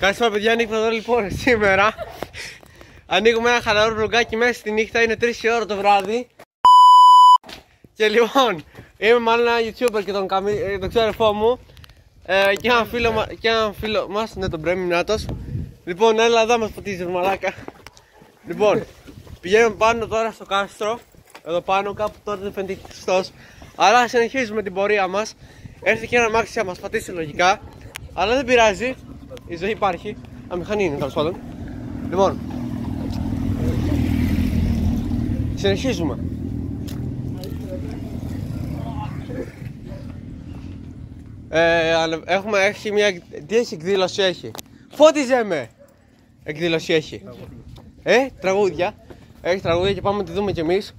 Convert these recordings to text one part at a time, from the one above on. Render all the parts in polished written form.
Καλησπέρα παιδιά, Νίκο εδώ λοιπόν. Σήμερα ανοίγουμε ένα χαλαρό vlogάκι μέσα στη νύχτα, είναι 3 η ώρα το βράδυ. Και λοιπόν, είμαι μάλλον ένα YouTuber και τον ξέρεφό μου και έναν φίλο μας, ναι, τον Πρέμι Νάτος. Λοιπόν, έλα εδώ μας ποτίζει μαλάκα. Λοιπόν, πηγαίνουμε πάνω τώρα στο κάστρο. Εδώ πάνω κάπου τώρα δεν φαίνεται σωστός. Αλλά συνεχίζουμε την πορεία μας. Έρθει και ένα αμάξι να μας πατήσει λογικά. Αλλά δεν πειράζει, η ζωή υπάρχει. Αμηχανή είναι τέλος πάντων. Λοιπόν, συνεχίζουμε. Έχει μια. Τι έχει εκδήλωση έχει? Φώτιζε με! Εκδήλωση έχει. Τραγούδια. Έχει τραγούδια και πάμε να τη δούμε κι εμείς.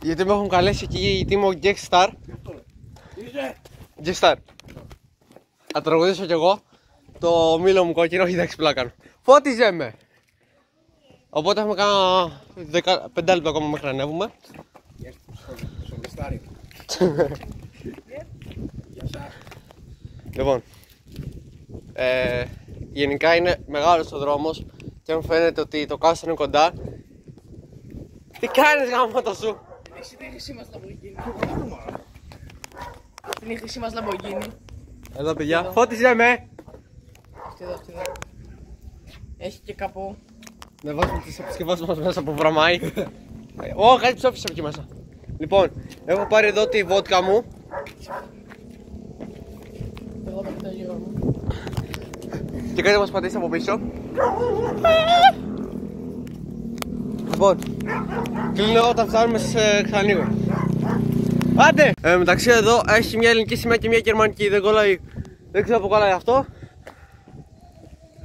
Γιατί με έχουν καλέσει εκεί, γιατί είμαι ο Guest Star. Guest Star. Θα τραγουδήσω κι εγώ το μήλο μου κόκκινο, όχι εντάξει πλάκα. Φώτιζε με! Οπότε έχουμε κάνα 5 λεπτά ακόμα μέχρι να ανέβουμε. Λοιπόν, γενικά είναι μεγάλος ο δρόμος και μου φαίνεται ότι το κάστρο είναι κοντά. Τι κάνεις γαμώτο σου? Εσύ την χρυσή μας Lamborghini. Την χρυσή μας Lamborghini. Εδώ παιδιά, φώτιζε με! Αυτή εδώ. Έχει και κάπου. Να βάζουμε τις επισκευάσεις μας μέσα που βραμάει. Κάτι ψόφισε εκεί μέσα. Λοιπόν, έχω πάρει εδώ τη βότκα μου. Εγώ τα γύρω μου. Και κάτι μας πατήσει από πίσω. Λοιπόν, κλείνω όταν φτάνουμε θα ανοίγω. Άντε! Μεταξύ εδώ έχει μια ελληνική σημαία και μια γερμανική. Δεν κολλάει, δεν ξέρω που κολλάει αυτό.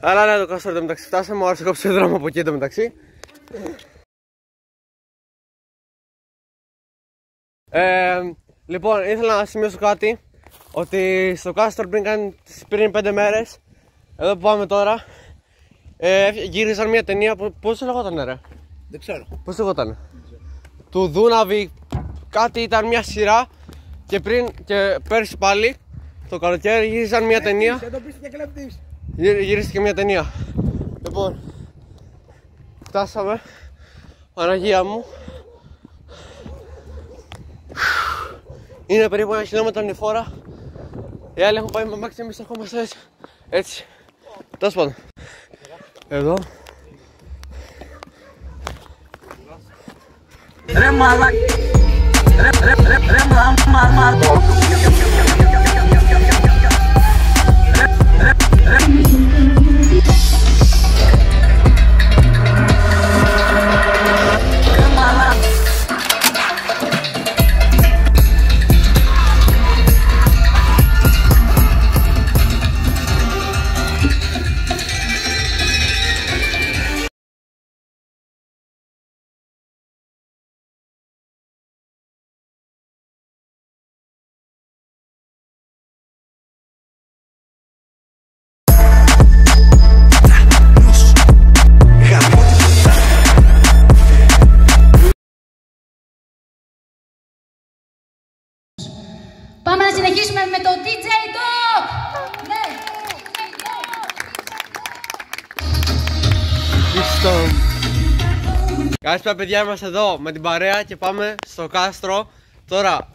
Αλλά ναι, το κάστρο μεταξύ φτάσαμε, μου άρεσε να κόψω το δρόμο από εκεί μεταξύ. Λοιπόν, ήθελα να σημειώσω κάτι. Ότι στο κάστρο πριν 5 μέρες, εδώ που πάμε τώρα, γύριζαν μια ταινία που πώς λεγότανε ρε? Δεν ξέρω. Πώς λεγότανε? Του Δούναβη, κάτι ήταν μια σειρά και πέρσι πάλι, το καλοκαίρι γύριζαν μια ταινία. Γυρίστηκε μια ταινία. Λοιπόν, φτάσαμε, Παναγία μου. Είναι περίπου 1 χιλιόμετρο ανηφόρα. Οι άλλοι έχουν πάει με αμάξι, εμείς ερχόμαστε έτσι. Τέλος πάντων. Εδώ. Ρε μαλάκα. Ρε μαλάκα. Πάμε να συνεχίσουμε με το DJ Dog! Ναι! Καλησπέρα παιδιά, είμαστε εδώ με την παρέα και πάμε στο κάστρο. Τώρα.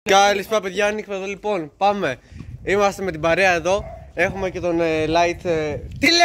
Καλησπέρα παιδιά, Νίκο εδώ λοιπόν. Πάμε. Είμαστε με την παρέα εδώ. Έχουμε και τον Light. Τι λέω?